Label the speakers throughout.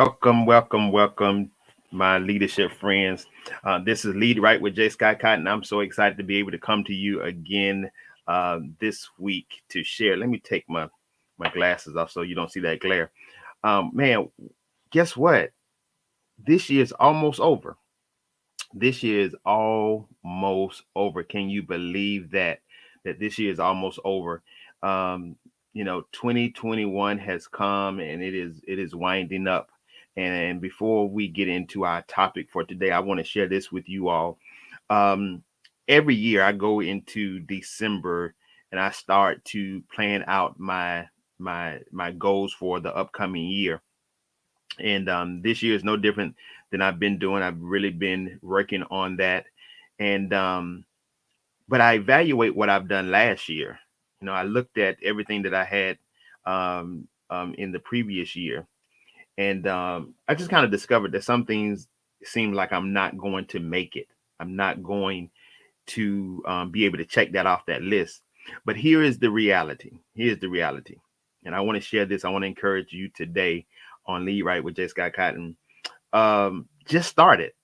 Speaker 1: Welcome, my leadership friends. This is Lead Right with J. Scott Cotton. I'm so excited to be able to come to you again this week to share. Let me take my glasses off so you don't see that glare. Man, guess what? This year's almost over. This year is almost over. Can you believe that? That this year is almost over. Um, 2021 has come and it is winding up. And before we get into our topic for today, I want to share this with you all. Um, every year I go into December and I start to plan out my goals for the upcoming year. And this year is no different than I've been doing. I've really been working on that. And but I evaluate what I've done last year. I looked at everything that I had in the previous year, and I just kind of discovered that some things seem like I'm not going to make it. I'm not going to be able to check that off that list. But here is the reality. Here's the reality. And I want to share this. I want to encourage you today on Lead Right with J. Scott Cotton. Just start it.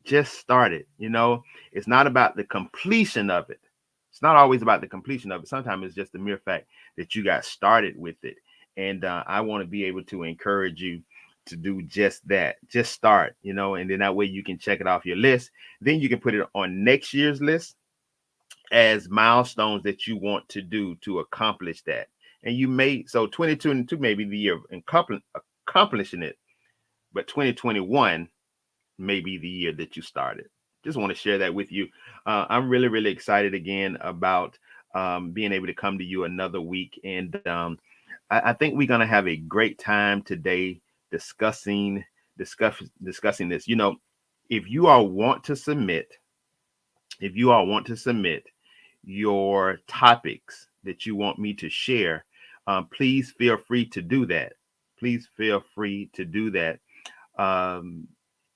Speaker 1: Just start it. It's not about the completion of it. It's not always about the completion of it. Sometimes it's just the mere fact that you got started with it. And I want to be able to encourage you to do just that. Just start, and then that way you can check it off your list. Then you can put it on next year's list as milestones that you want to do to accomplish that. And you may, so 2022 may be the year of accomplishing it, but 2021 may be the year that you started. Just want to share that with you. I'm really, really excited again about being able to come to you another week. And I think we're going to have a great time today discussing this. If you all want to submit, your topics that you want me to share, please feel free to do that. Please feel free to do that.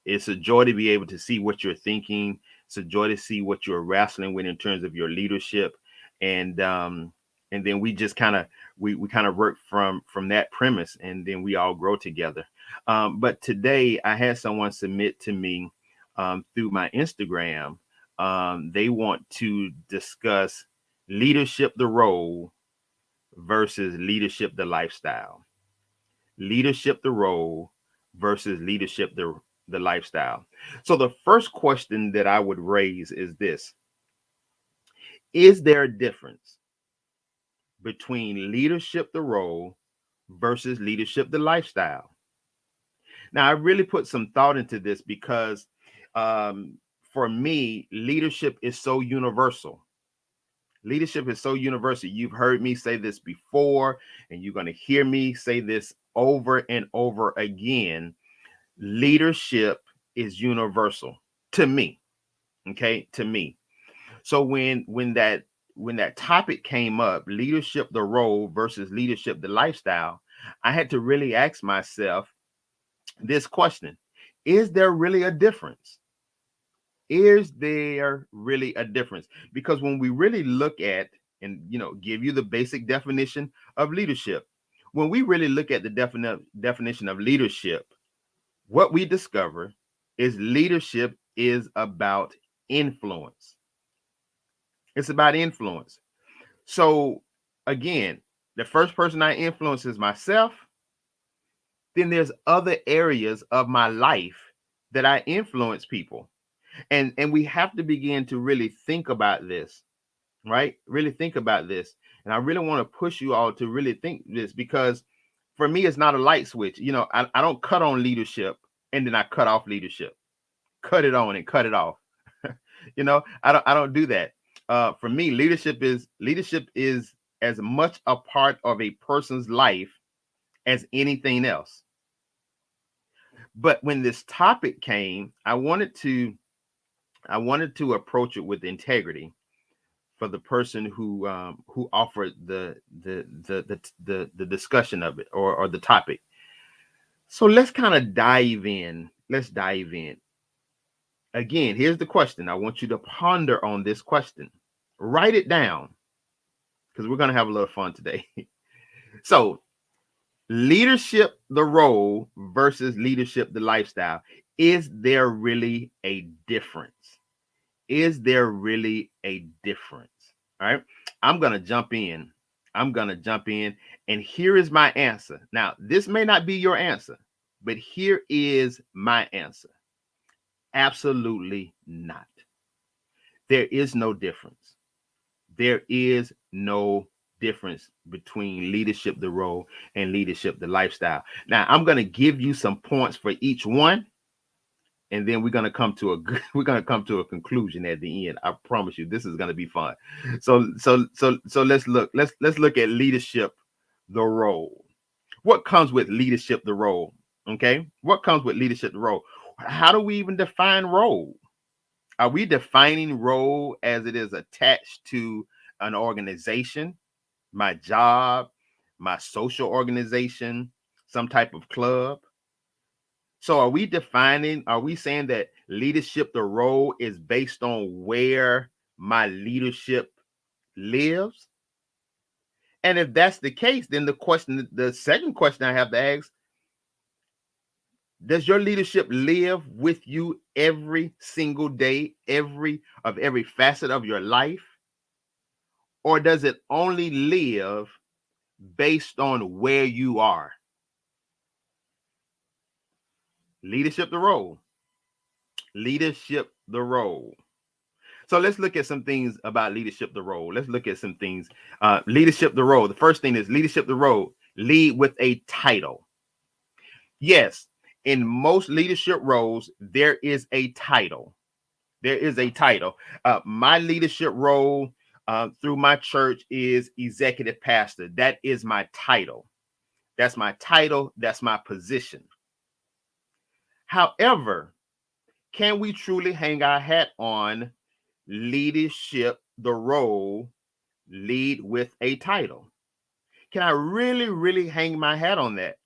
Speaker 1: It's a joy to be able to see what you're thinking. It's a joy to see what you're wrestling with in terms of your leadership, and then we just kind of we kind of work from that premise, and then we all grow together. But today I had someone submit to me through my Instagram. They want to discuss leadership the role versus leadership the lifestyle. Leadership the role versus leadership the lifestyle. So the first question that I would raise is this: is there a difference between leadership the role versus leadership the lifestyle? Now, I really put some thought into this because um, for me, leadership is so universal. Leadership is so universal. You've heard me say this before, and you're going to hear me say this over and over again. Leadership is universal to me. Okay, to me. So when that topic came up, leadership the role versus leadership the lifestyle, I had to really ask myself this question: is there really a difference? Is there really a difference? Because when we really look at and give you the basic definition of leadership, when we really look at the definition of leadership, what we discover is leadership is about influence. It's about influence. So again, the first person I influence is myself. Then there's other areas of my life that I influence people. And we have to begin to really think about this, right? Really think about this. And I really want to push you all to really think this, because for me, it's not a light switch. I don't cut on leadership and then I cut off leadership, cut it on and cut it off. I don't do that. For me, leadership is as much a part of a person's life as anything else. But when this topic came, I wanted to approach it with integrity for the person who offered the discussion of it, or the topic. So let's kind of dive in. Let's dive in. Again, here's the question. I want you to ponder on this question. Write it down, because we're going to have a little fun today. So Leadership, the role versus leadership, the lifestyle. Is there really a difference? Is there really a difference? All right. I'm going to jump in. I'm going to jump in. And here is my answer. Now, this may not be your answer, but here is my answer. Absolutely not. There is no difference. There is no difference between leadership, the role, and leadership, the lifestyle. Now, I'm going to give you some points for each one, and then we're going to come to a conclusion at the end. I promise you, this is going to be fun. So let's look. Let's look at leadership, the role. What comes with leadership, the role? Okay, what comes with leadership, the role? How do we even define role? Are we defining role as it is attached to an organization, my job, my social organization, some type of club? So are we saying that leadership, the role, is based on where my leadership lives? And if that's the case, then the second question I have to ask, does your leadership live with you every single day, every facet of your life? Or does it only live based on where you are? Leadership, the role. Leadership, the role. So let's look at some things about leadership, the role. Let's look at some things. Leadership, the role. The first thing is leadership, the role. Lead with a title. Yes, in most leadership roles, there is a title. There is a title. My leadership role through my church is executive pastor. That is my title. That's my title. That's my position. However, can we truly hang our hat on leadership, the role, lead with a title? Can I really, really hang my hat on that?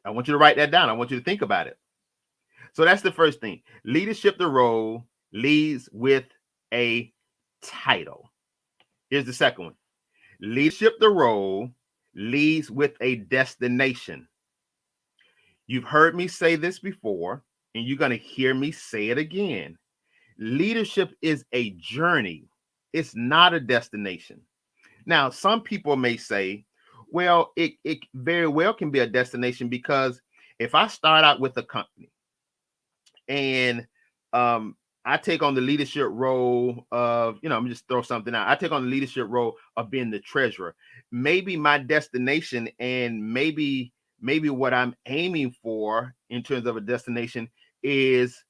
Speaker 1: I want you to write that down. I want you to think about it. So that's the first thing. Leadership, the role, leads with a title. Here's the second one. Leadership, the role, leads with a destination. You've heard me say this before, and you're going to hear me say it again. Leadership is a journey. It's not a destination. Now, some people may say, well, it very well can be a destination, because if I start out with a company and I take on the leadership role of, I'm just throw something out. I take on the leadership role of being the treasurer. Maybe my destination and maybe what I'm aiming for in terms of a destination is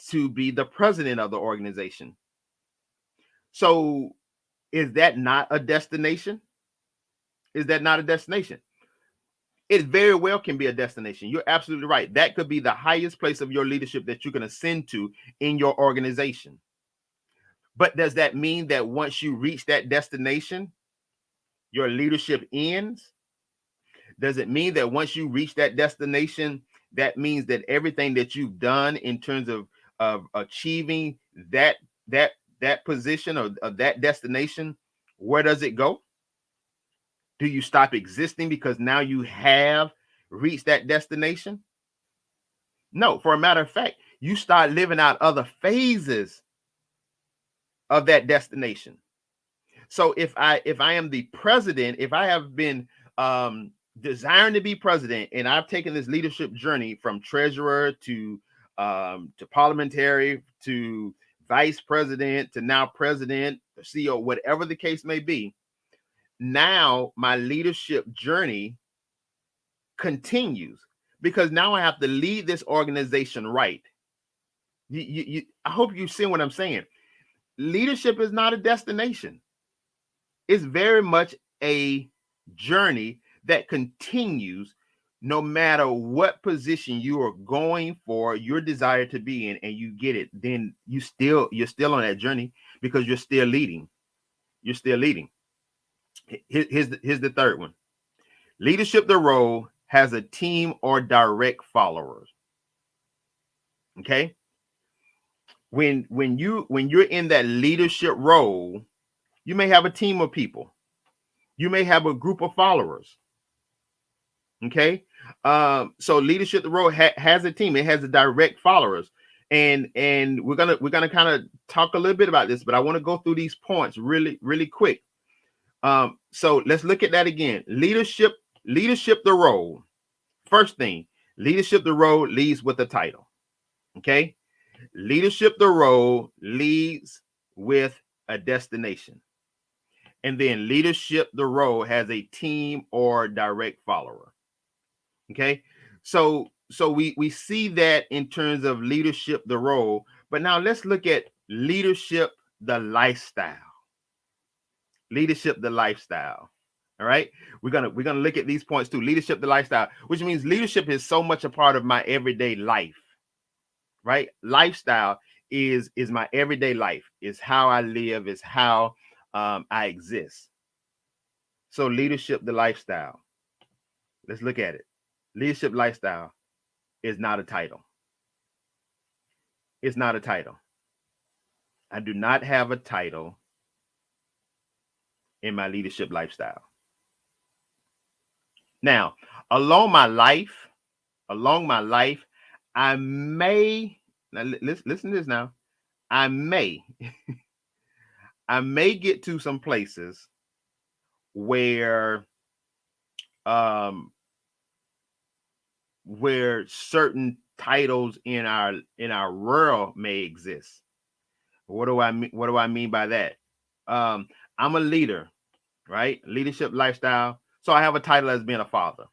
Speaker 1: to be the president of the organization. So is that not a destination? Is that not a destination? It very well can be a destination. You're absolutely right. That could be the highest place of your leadership that you can ascend to in your organization. But does that mean that once you reach that destination, your leadership ends? Does it mean that once you reach that destination, that means that everything that you've done in terms of achieving that position or that destination, where does it go? Do you stop existing because now you have reached that destination? No, for a matter of fact, you start living out other phases of that destination. So if I am the president, if I have been desiring to be president, and I've taken this leadership journey from treasurer to parliamentary to vice president to now president, CEO, whatever the case may be, now my leadership journey continues, because now I have to lead this organization right. I hope you see what I'm saying. Leadership is not a destination. It's very much a journey that continues no matter what position you are going for, your desire to be in, and you get it, then you're still on that journey, because you're still leading. You're still leading. Here's the third one. Leadership, the role, has a team or direct followers. Okay. When you're in that leadership role, you may have a team of people. You may have a group of followers. Okay. So leadership the role has a team. It has a direct followers. And we're gonna kind of talk a little bit about this, but I want to go through these points really quick. So let's look at that again. Leadership the role. First thing, leadership the role leads with a title. Okay. Leadership the role leads with a destination. And then leadership the role has a team or direct follower. Okay. So we see that in terms of leadership the role, but now let's look at leadership the lifestyle. Leadership the lifestyle. All right. We're gonna look at these points too. Leadership the lifestyle, which means leadership is so much a part of my everyday life. Right? Lifestyle is my everyday life, is how I live, is how I exist. So leadership the lifestyle. Let's look at it. Leadership lifestyle is not a title. It's not a title. I do not have a title in my leadership lifestyle. Now, along my life, I may now listen to this now. I may I may get to some places where um where certain titles in our world may exist. What do I mean? What do I mean by that? Um, I'm a leader, right? Leadership lifestyle. So I have a title as being a father.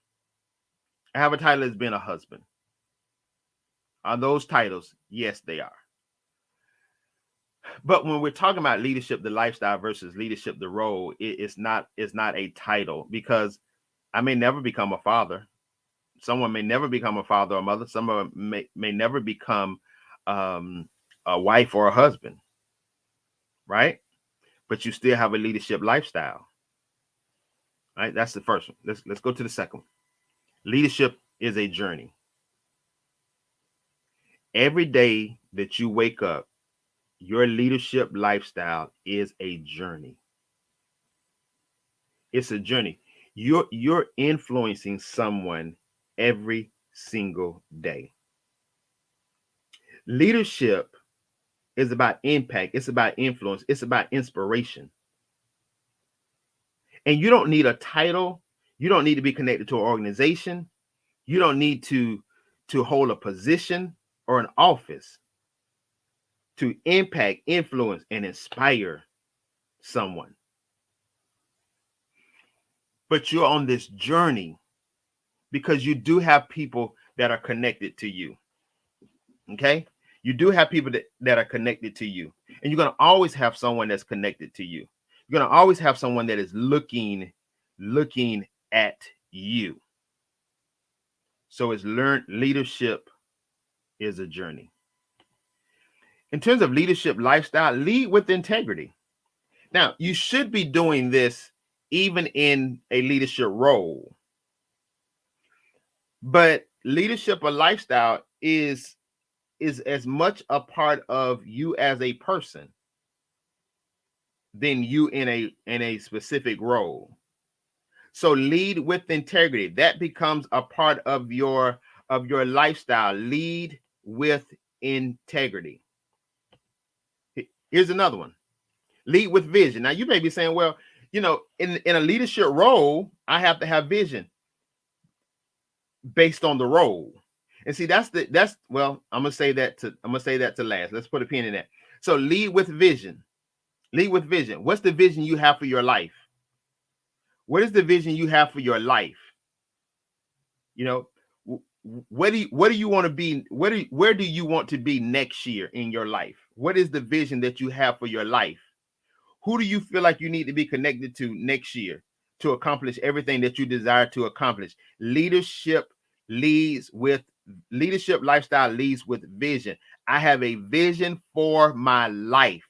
Speaker 1: I have a title as being a husband. Are those titles? Yes, they are. But when we're talking about leadership, the lifestyle versus leadership, the role, it's not a title, because I may never become a father. Someone may never become a father or mother. Someone may never become um, a wife or a husband, right? But you still have a leadership lifestyle, right? That's the first one. Let's go to the second one. Leadership is a journey. Every day that you wake up, your leadership lifestyle is a journey. It's a journey. You're influencing someone every single day. Leadership is about impact. It's about influence. It's about inspiration. And you don't need a title. You don't need to be connected to an organization. You don't need to hold a position or an office to impact, influence, and inspire someone. But you're on this journey because you do have people that are connected to you. Okay? You do have people that are connected to you. And you're going to always have someone that's connected to you. You're going to always have someone that is looking at you. So it's learned leadership is a journey. In terms of leadership lifestyle, lead with integrity. Now, you should be doing this even in a leadership role. But leadership or lifestyle is as much a part of you as a person than you in a specific role. So lead with integrity. That becomes a part of your lifestyle. Lead with integrity. Here's another one. Lead with vision. Now you may be saying, well, in a leadership role, I have to have vision based on the role. And see, I'm gonna say that to last. Let's put a pin in that. So lead with vision. Lead with vision. What's the vision you have for your life? What is the vision you have for your life? Where do you want to be? Where do you want to be next year in your life? What is the vision that you have for your life? Who do you feel like you need to be connected to next year to accomplish everything that you desire to accomplish? Leadership lifestyle leads with vision. I have a vision for my life.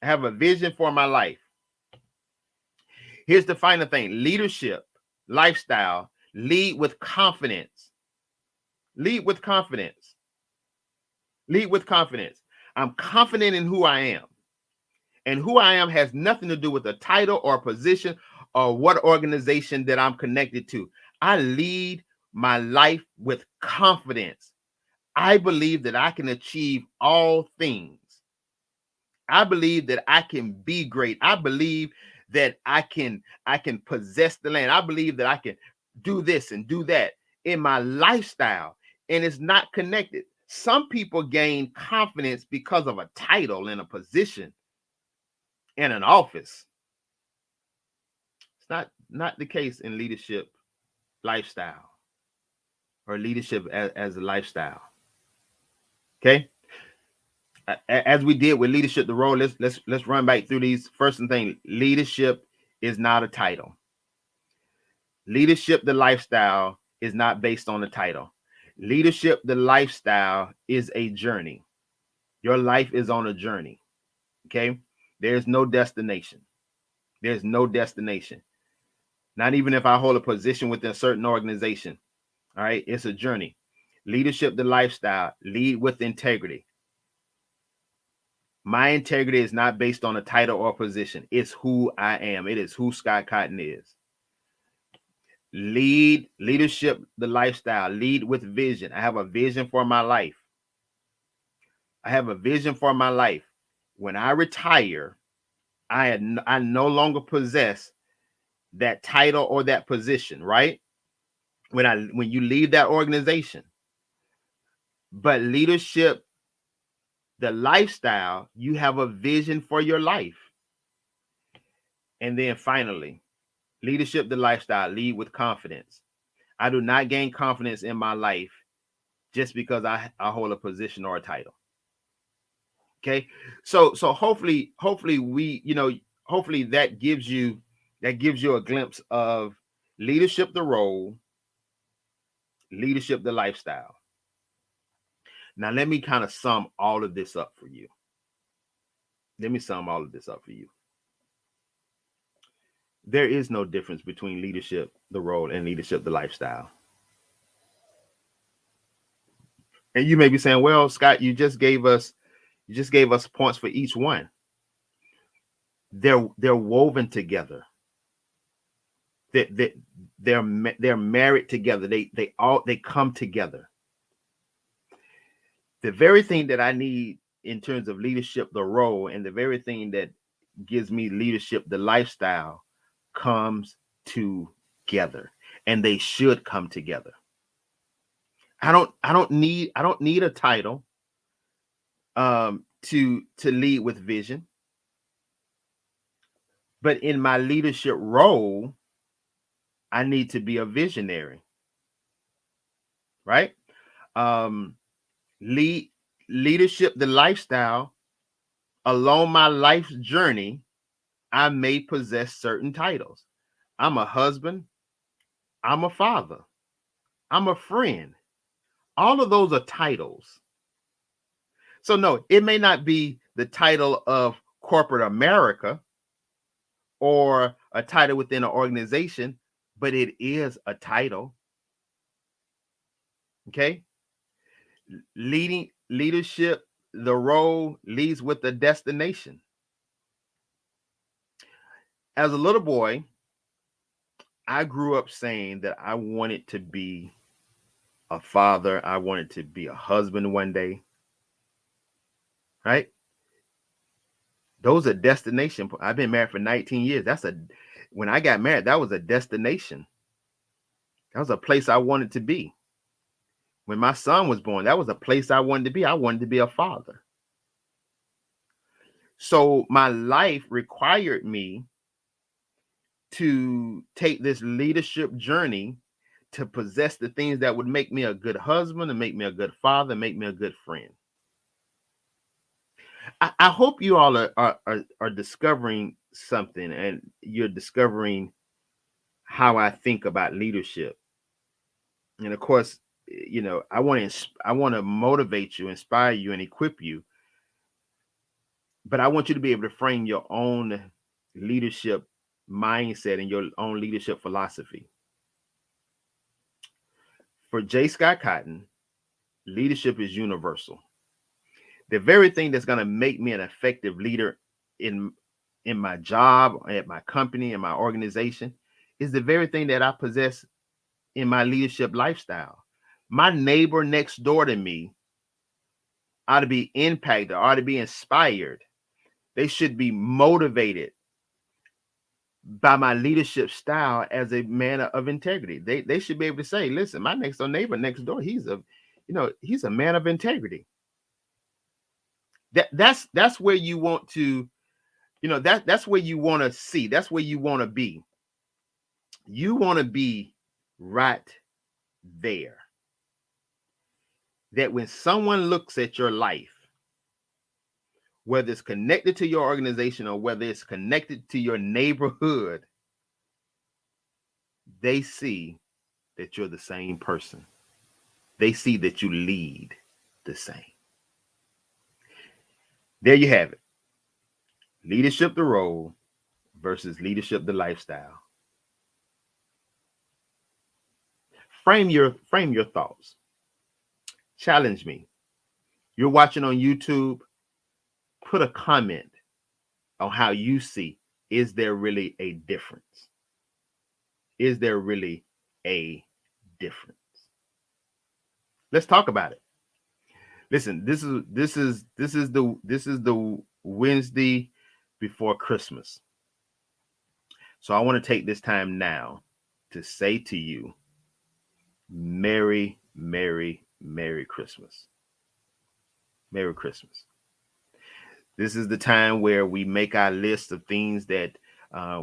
Speaker 1: I have a vision for my life. Here's the final thing. Leadership lifestyle lead with confidence. Lead with confidence. Lead with confidence. I'm confident in who I am. And who I am has nothing to do with a title or a position or what organization that I'm connected to. I lead my life with confidence. I believe that I can achieve all things. I believe that I can be great. I believe that I can possess the land. I believe that I can do this and do that in my lifestyle, and it's not connected. Some people gain confidence because of a title and a position in an office. It's not the case in leadership lifestyle or leadership as a lifestyle. Okay, as we did with leadership, the role. Let's run back through these. First thing, leadership is not a title. Leadership, the lifestyle, is not based on the title. Leadership, the lifestyle, is a journey. Your life is on a journey. Okay, there's no destination. There's no destination. Not even if I hold a position within a certain organization. All right, it's a journey. Leadership, the lifestyle, lead with integrity. My integrity is not based on a title or position. It's who I am. It is who Scott Cotton is. Leadership, the lifestyle, lead with vision. I have a vision for my life. I have a vision for my life. When I retire, I no longer possess that title or that position, right? When you leave that organization. But leadership, the lifestyle, you have a vision for your life. And then finally, leadership, the lifestyle, lead with confidence. I do not gain confidence in my life just because I hold a position or a title. Okay. So hopefully hopefully that gives you a glimpse of leadership, the role, leadership, the lifestyle. Now let me kind of sum all of this up for you. Let me sum all of this up for you. There is no difference between leadership, the role, and leadership, the lifestyle. And you may be saying, well, Scott, you just gave us points for each one. They're woven together. They're married together. They come together. The very thing that I need in terms of leadership, the role, and the very thing that gives me leadership, the lifestyle, comes together, and they should come together. I don't need a title to lead with vision, but in my leadership role, I need to be a visionary, right? Um, leadership, the lifestyle, along my life's journey, I may possess certain titles. I'm a husband. I'm a father. I'm a friend. All of those are titles. So no, it may not be the title of corporate America or a title within an organization, but it is a title. Okay. Leadership, the role leads with the destination. As a little boy, I grew up saying that I wanted to be a father. I wanted to be a husband one day. Right? Those are destination. I've been married for 19 years. When I got married, that was a destination. That was a place I wanted to be. When my son was born, that was a place I wanted to be. I wanted to be a father. So my life required me to take this leadership journey to possess the things that would make me a good husband, and make me a good father, make me a good friend. I hope you all are discovering something, and you're discovering how I think about leadership. And of course, I want to motivate you, inspire you, and equip you. But I want you to be able to frame your own leadership mindset and your own leadership philosophy. For J. Scott Cotton, leadership is universal. The very thing that's going to make me an effective leader in my job, at my company, in my organization, is the very thing that I possess in my leadership lifestyle. My neighbor next door to me ought to be impacted, ought to be inspired. They should be motivated by my leadership style as a man of integrity. They should be able to say, listen, my next door neighbor next door, he's a man of integrity. That's where you want to, that's where you want to see. That's where you want to be. You want to be right there. That when someone looks at your life, whether it's connected to your organization or whether it's connected to your neighborhood, they see that you're the same person. They see that you lead the same. There you have it. Leadership the role versus leadership the lifestyle. Frame your thoughts. Challenge me. You're watching on YouTube, put a comment on how you see. Is there really a difference? Is there really a difference? Let's talk about it. Listen, this is the Wednesday before Christmas. So I want to take this time now to say to you, Merry, Merry, Merry Christmas. Merry Christmas. This is the time where we make our list of things that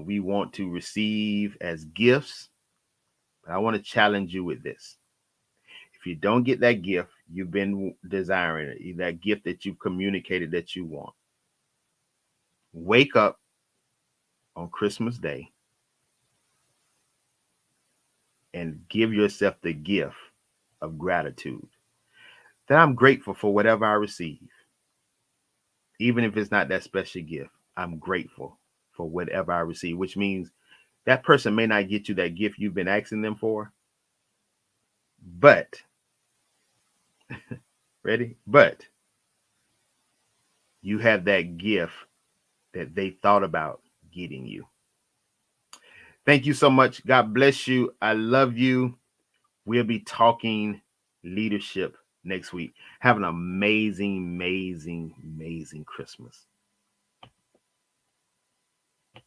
Speaker 1: we want to receive as gifts. But I want to challenge you with this. If you don't get that gift you've been desiring, that gift that you've communicated that you want, wake up on Christmas Day and give yourself the gift of gratitude. That I'm grateful for whatever I receive. Even if it's not that special gift, I'm grateful for whatever I receive, which means that person may not get you that gift you've been asking them for, but ready? But you have that gift that they thought about getting you. Thank you so much. God bless you. I love you. We'll be talking leadership next week. Have an amazing, amazing, amazing Christmas.